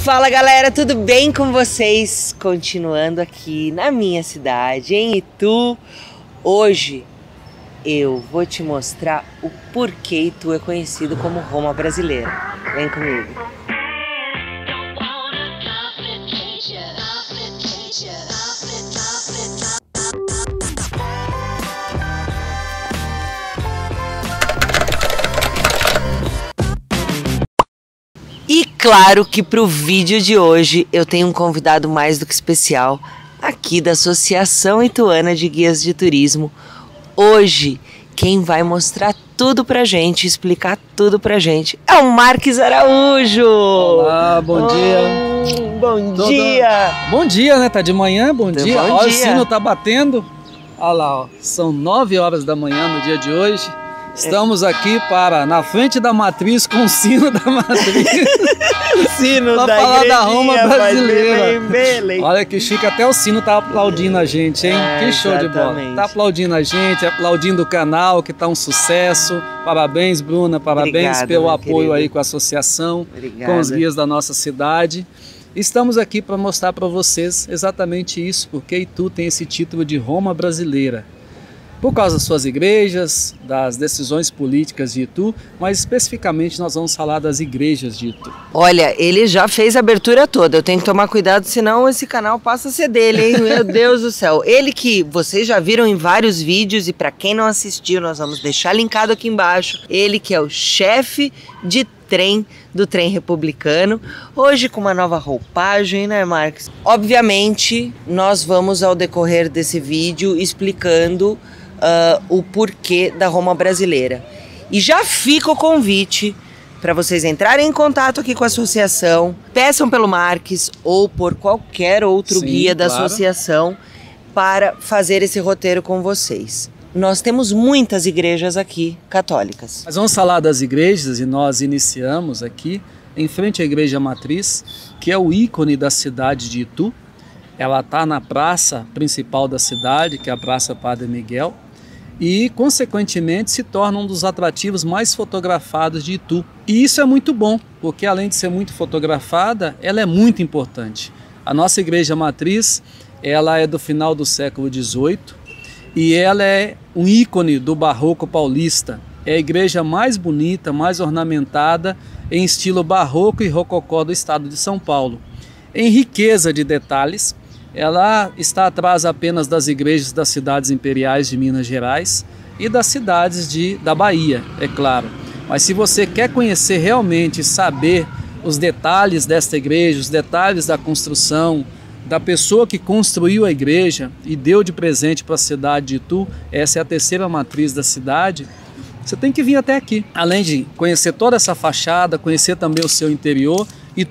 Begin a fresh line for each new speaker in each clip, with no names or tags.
Fala galera, tudo bem com vocês? Continuando aqui na minha cidade, em Itu. Hoje eu vou te mostrar o porquê Itu é conhecido como Roma brasileira. Vem comigo. E claro que para o vídeo de hoje eu tenho um convidado mais do que especial aqui da Associação Ituana de Guias de Turismo. Hoje quem vai mostrar tudo pra gente, explicar tudo pra gente é o Marques Araújo.
Olá, bom dia.
Bom dia.
Bom dia, né? Tá de manhã, bom dia.
Bom
Olha,
dia.
o sino tá batendo. Olha lá, ó. São 9 horas da manhã no dia de hoje. Estamos aqui na frente da matriz com o sino da matriz.
Sino
pra
da
falar da Roma
igrejinha,
brasileira.
bem.
Olha que chique, até o sino tá aplaudindo a gente, hein? Que show de bola.
Exatamente.
Tá aplaudindo a gente, aplaudindo o canal, que tá um sucesso. Parabéns, Bruna, parabéns
Obrigado,
pelo
meu
apoio
querido.
aí com a associação,
Obrigada.
com os guias da nossa cidade. Estamos aqui para mostrar para vocês exatamente isso, porque Itu tem esse título de Roma brasileira. Por causa das suas igrejas, das decisões políticas de Itu, mas especificamente nós vamos falar das igrejas de Itu.
Olha, ele já fez a abertura toda, eu tenho que tomar cuidado, senão esse canal passa a ser dele, hein? Meu Deus do céu. Ele que vocês já viram em vários vídeos e para quem não assistiu, nós vamos deixar linkado aqui embaixo. Ele que é o chefe de trem do trem republicano, hoje com uma nova roupagem, né, Marcos? Obviamente, nós vamos ao decorrer desse vídeo explicando o porquê da Roma brasileira. E já fica o convite para vocês entrarem em contato aqui com a associação, peçam pelo Marques ou por qualquer outro
Sim,
guia da
claro.
associação para fazer esse roteiro com vocês. Nós temos muitas igrejas aqui católicas.
Mas vamos falar das igrejas e nós iniciamos aqui em frente à igreja matriz, que é o ícone da cidade de Itu. Ela está na praça principal da cidade, que é a Praça Padre Miguel, e consequentemente se torna um dos atrativos mais fotografados de Itu. E isso é muito bom, porque além de ser muito fotografada, ela é muito importante. A nossa igreja matriz, ela é do final do século XVIII e ela é um ícone do barroco paulista. É a igreja mais bonita, mais ornamentada em estilo barroco e rococó do estado de São Paulo. Em riqueza de detalhes, ela está atrás apenas das igrejas das cidades imperiais de Minas Gerais e das cidades da Bahia, é claro. Mas se você quer conhecer realmente, saber os detalhes desta igreja, os detalhes da construção, da pessoa que construiu a igreja e deu de presente para a cidade de Itu, essa é a terceira matriz da cidade, você tem que vir até aqui. Além de conhecer toda essa fachada, conhecer também o seu interior e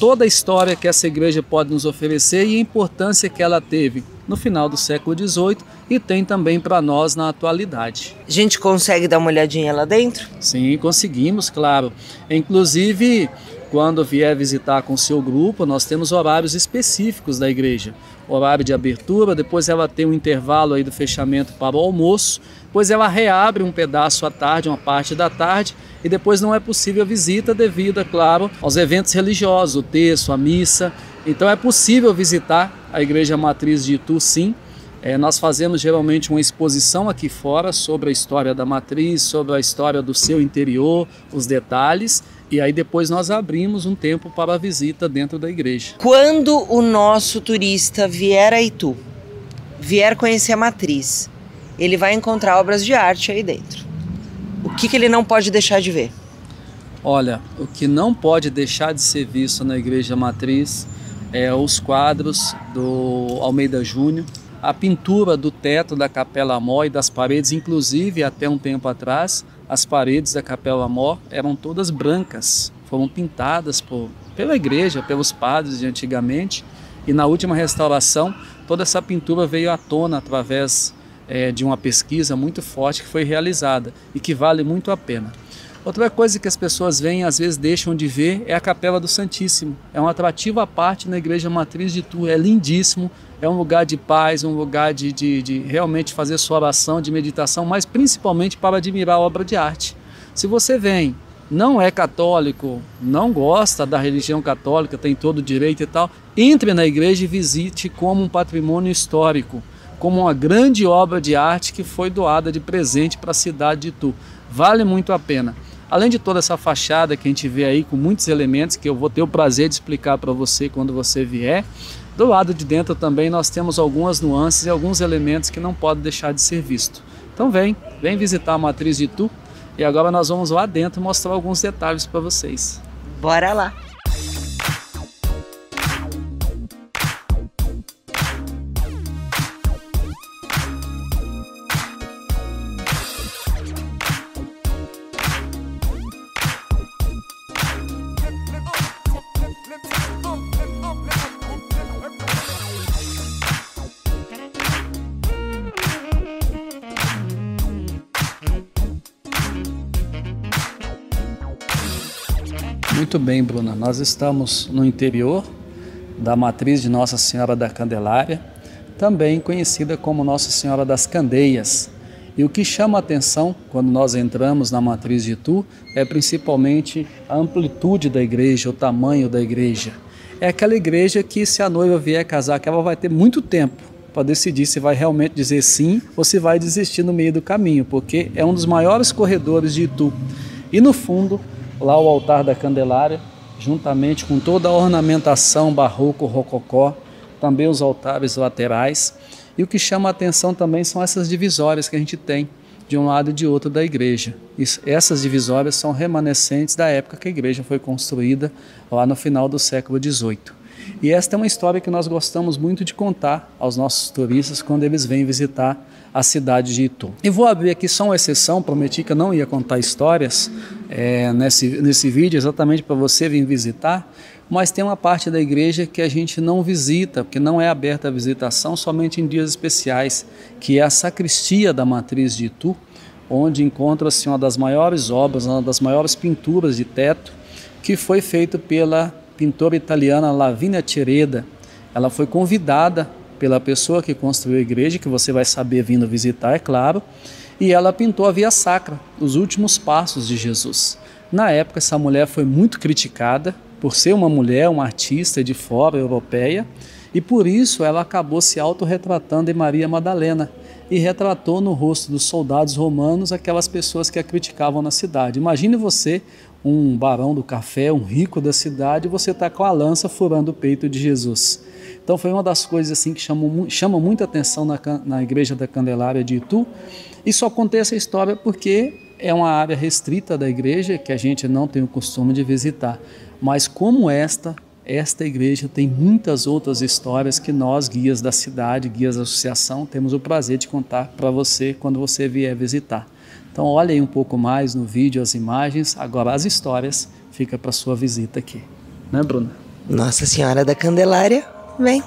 toda a história que essa igreja pode nos oferecer e a importância que ela teve no final do século XVIII e tem também para nós na atualidade.
A gente consegue dar uma olhadinha lá dentro?
Sim, conseguimos, claro. Inclusive, quando vier visitar com o seu grupo, nós temos horários específicos da igreja. Horário de abertura, depois ela tem um intervalo aí do fechamento para o almoço, depois ela reabre um pedaço à tarde, uma parte da tarde, e depois não é possível a visita devido, é claro, aos eventos religiosos, o terço, a missa. Então é possível visitar a igreja matriz de Itu, sim. Nós fazemos geralmente uma exposição aqui fora sobre a história da matriz, sobre a história do seu interior, os detalhes, e aí depois nós abrimos um tempo para a visita dentro da igreja.
Quando o nosso turista vier a Itu, vier conhecer a matriz, ele vai encontrar obras de arte aí dentro. O que ele não pode deixar de ver?
Olha, o que não pode deixar de ser visto na igreja matriz é os quadros do Almeida Júnior, a pintura do teto da Capela Mor e das paredes, inclusive até um tempo atrás, as paredes da Capela Mor eram todas brancas, foram pintadas pela igreja, pelos padres de antigamente, e na última restauração toda essa pintura veio à tona através de uma pesquisa muito forte que foi realizada e que vale muito a pena. Outra coisa que as pessoas veem, às vezes deixam de ver, é a Capela do Santíssimo. É um atrativo à parte na igreja matriz de Itu, é lindíssimo, é um lugar de paz, um lugar de realmente fazer sua oração, de meditação, mas principalmente para admirar a obra de arte. Se você vem não é católico, não gosta da religião católica, tem todo o direito e tal, entre na igreja e visite como um patrimônio histórico, como uma grande obra de arte que foi doada de presente para a cidade de Itu. Vale muito a pena. Além de toda essa fachada que a gente vê aí com muitos elementos que eu vou ter o prazer de explicar para você quando você vier, do lado de dentro também nós temos algumas nuances e alguns elementos que não podem deixar de ser visto. Então vem visitar a Matriz de Itu. E agora nós vamos lá dentro mostrar alguns detalhes para vocês.
Bora lá!
Muito bem, Bruna, nós estamos no interior da Matriz de Nossa Senhora da Candelária, também conhecida como Nossa Senhora das Candeias. E o que chama a atenção quando nós entramos na Matriz de Itu é principalmente a amplitude da igreja, o tamanho da igreja. É aquela igreja que, se a noiva vier casar, que ela vai ter muito tempo para decidir se vai realmente dizer sim ou se vai desistir no meio do caminho, porque é um dos maiores corredores de Itu. E no fundo, lá o altar da Candelária, juntamente com toda a ornamentação barroco, rococó, também os altares laterais. E o que chama a atenção também são essas divisórias que a gente tem de um lado e de outro da igreja. Essas divisórias são remanescentes da época que a igreja foi construída, lá no final do século XVIII. E esta é uma história que nós gostamos muito de contar aos nossos turistas quando eles vêm visitar a cidade de Itu. E vou abrir aqui só uma exceção, prometi que eu não ia contar histórias nesse vídeo exatamente para você vir visitar, mas tem uma parte da igreja que a gente não visita, porque não é aberta a visitação somente em dias especiais, que é a sacristia da Matriz de Itu, onde encontra-se uma das maiores obras, uma das maiores pinturas de teto, que foi feita pela pintora italiana Lavinia Cereda. Ela foi convidada pela pessoa que construiu a igreja, que você vai saber vindo visitar, é claro, e ela pintou a Via Sacra, os últimos passos de Jesus. Na época, essa mulher foi muito criticada por ser uma mulher, uma artista de fora, europeia, e por isso ela acabou se autorretratando em Maria Madalena e retratou no rosto dos soldados romanos aquelas pessoas que a criticavam na cidade. Imagine você, um barão do café, um rico da cidade, você está com a lança furando o peito de Jesus. Então foi uma das coisas assim que chama muita atenção na igreja da Candelária de Itu. E só contei essa história porque é uma área restrita da igreja que a gente não tem o costume de visitar. Mas como esta igreja tem muitas outras histórias que nós, guias da cidade, guias da associação, temos o prazer de contar para você quando você vier visitar. Então olha aí um pouco mais no vídeo as imagens, agora as histórias fica para sua visita aqui. Né, Bruna?
Nossa Senhora da Candelária, vem!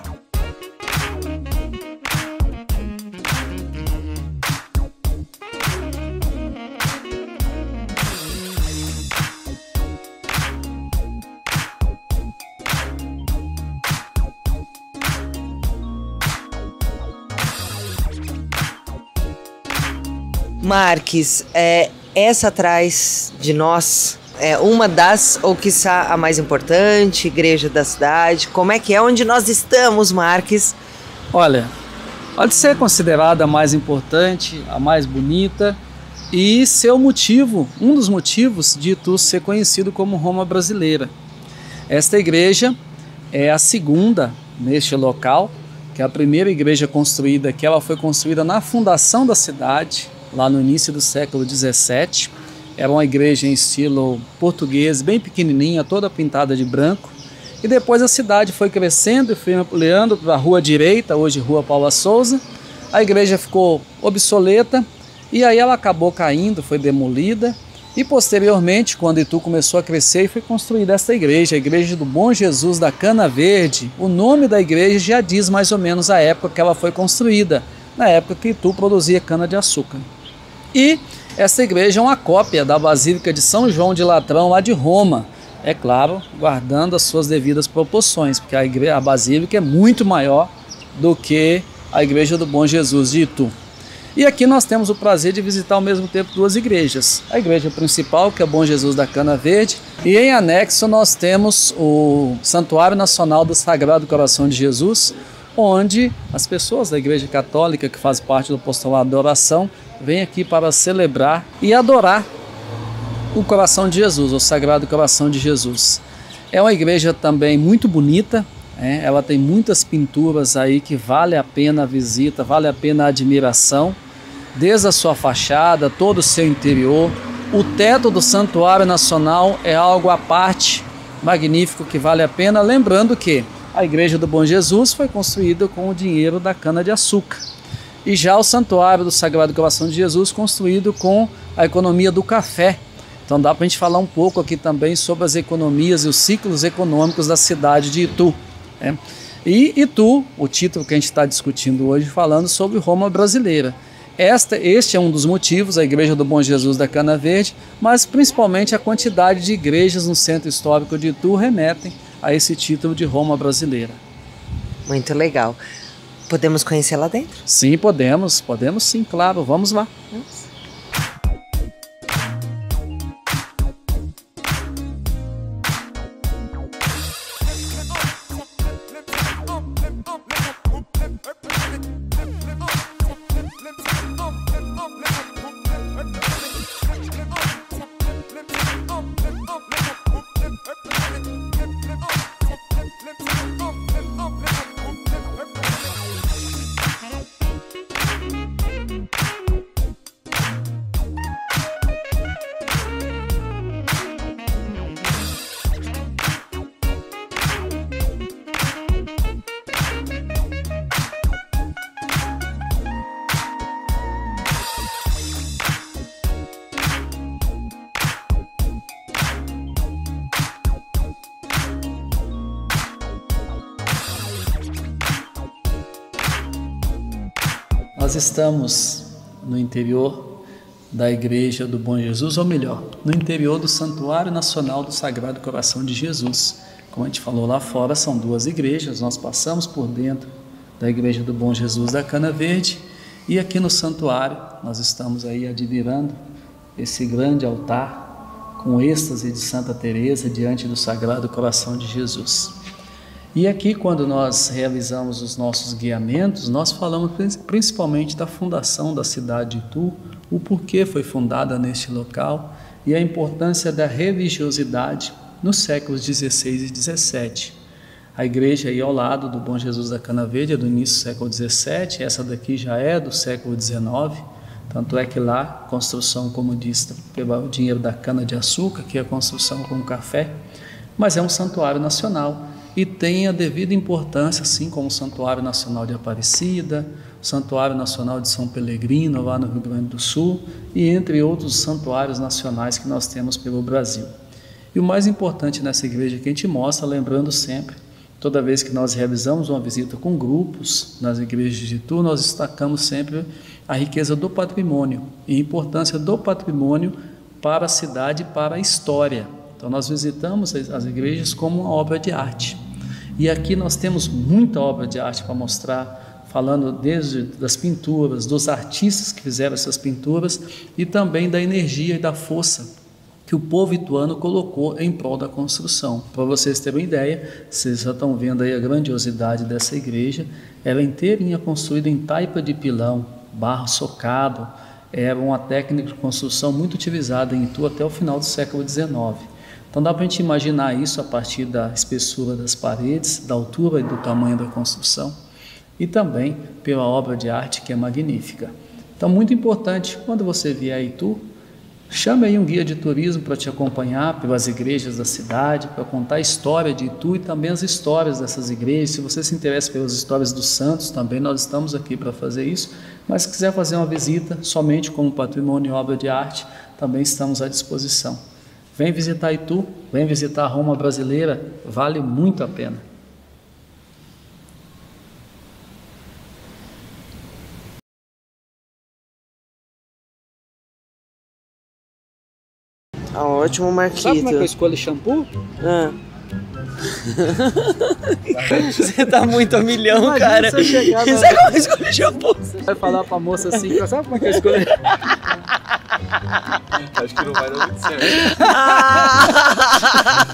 Marques, essa atrás de nós é uma das, ou quiçá a mais importante, igreja da cidade. Como é que é onde nós estamos, Marques?
Olha, pode ser considerada a mais importante, a mais bonita e ser o motivo, um dos motivos de Itu ser conhecido como Roma brasileira. Esta igreja é a segunda neste local, que é a primeira igreja construída aqui. Ela foi construída na fundação da cidade, lá no início do século XVII. Era uma igreja em estilo português, bem pequenininha, toda pintada de branco. E depois a cidade foi crescendo e foi ampliando para a rua direita, hoje Rua Paula Souza. A igreja ficou obsoleta e aí ela acabou caindo, foi demolida. E posteriormente, quando Itu começou a crescer, foi construída esta igreja, a Igreja do Bom Jesus da Cana Verde. O nome da igreja já diz mais ou menos a época que ela foi construída, na época que Itu produzia cana-de-açúcar. E essa igreja é uma cópia da Basílica de São João de Latrão, lá de Roma. É claro, guardando as suas devidas proporções, porque a Basílica é muito maior do que a Igreja do Bom Jesus de Itu. E aqui nós temos o prazer de visitar ao mesmo tempo duas igrejas. A igreja principal, que é o Bom Jesus da Cana Verde, e em anexo nós temos o Santuário Nacional do Sagrado Coração de Jesus, onde as pessoas da Igreja Católica, que fazem parte do apostolado da oração, vêm aqui para celebrar e adorar o Coração de Jesus, o Sagrado Coração de Jesus. É uma igreja também muito bonita, ela tem muitas pinturas aí que vale a pena a visita, vale a pena a admiração, desde a sua fachada, todo o seu interior. O teto do Santuário Nacional é algo à parte, magnífico, que vale a pena, lembrando que a Igreja do Bom Jesus foi construída com o dinheiro da cana-de-açúcar. E já o Santuário do Sagrado Coração de Jesus construído com a economia do café. Então dá para a gente falar um pouco aqui também sobre as economias e os ciclos econômicos da cidade de Itu. E Itu, o título que a gente está discutindo hoje, falando sobre Roma brasileira. Este é um dos motivos, a Igreja do Bom Jesus da Cana Verde, mas principalmente a quantidade de igrejas no centro histórico de Itu remetem a esse título de Roma brasileira.
Muito legal. Podemos conhecer lá dentro?
Sim, podemos sim, claro. Vamos lá. Nós estamos no interior da Igreja do Bom Jesus, ou melhor, no interior do Santuário Nacional do Sagrado Coração de Jesus. Como a gente falou lá fora, são duas igrejas, nós passamos por dentro da Igreja do Bom Jesus da Cana Verde e aqui no santuário nós estamos aí admirando esse grande altar com êxtase de Santa Teresa diante do Sagrado Coração de Jesus. E aqui, quando nós realizamos os nossos guiamentos, nós falamos principalmente da fundação da cidade de Itu, o porquê foi fundada neste local e a importância da religiosidade nos séculos 16 e 17. A igreja aí ao lado do Bom Jesus da Cana Verde é do início do século 17, essa daqui já é do século 19, tanto é que lá, construção, como disse, pelo dinheiro da cana-de-açúcar, que é a construção com café, mas é um santuário nacional, e tem a devida importância, assim como o Santuário Nacional de Aparecida, o Santuário Nacional de São Pelegrino, lá no Rio Grande do Sul, e entre outros santuários nacionais que nós temos pelo Brasil. E o mais importante nessa igreja que a gente mostra, lembrando sempre, toda vez que nós realizamos uma visita com grupos nas igrejas de Itu, nós destacamos sempre a riqueza do patrimônio e a importância do patrimônio para a cidade e para a história. Então nós visitamos as igrejas como uma obra de arte. E aqui nós temos muita obra de arte para mostrar, falando desde das pinturas, dos artistas que fizeram essas pinturas e também da energia e da força que o povo ituano colocou em prol da construção. Para vocês terem uma ideia, vocês já estão vendo aí a grandiosidade dessa igreja, ela é inteirinha construída em taipa de pilão, barro socado, era uma técnica de construção muito utilizada em Itu até o final do século XIX. Então dá para a gente imaginar isso a partir da espessura das paredes, da altura e do tamanho da construção e também pela obra de arte que é magnífica. Então muito importante, quando você vier a Itu, chame aí um guia de turismo para te acompanhar pelas igrejas da cidade, para contar a história de Itu e também as histórias dessas igrejas. Se você se interessa pelas histórias dos santos, também nós estamos aqui para fazer isso, mas se quiser fazer uma visita somente como patrimônio e obra de arte, também estamos à disposição. Vem visitar Itu, vem visitar Roma brasileira, vale muito a pena.
Ótimo, Marquito.
Sabe como é que eu escolho shampoo?
Você tá muito a milhão,
Imagina
cara.
se eu chegar na-
Sabe como escolher shampoo?
Você vai falar pra moça assim, sabe como é que eu escolhi?
Acho que não vai dar muito certo.
Ah!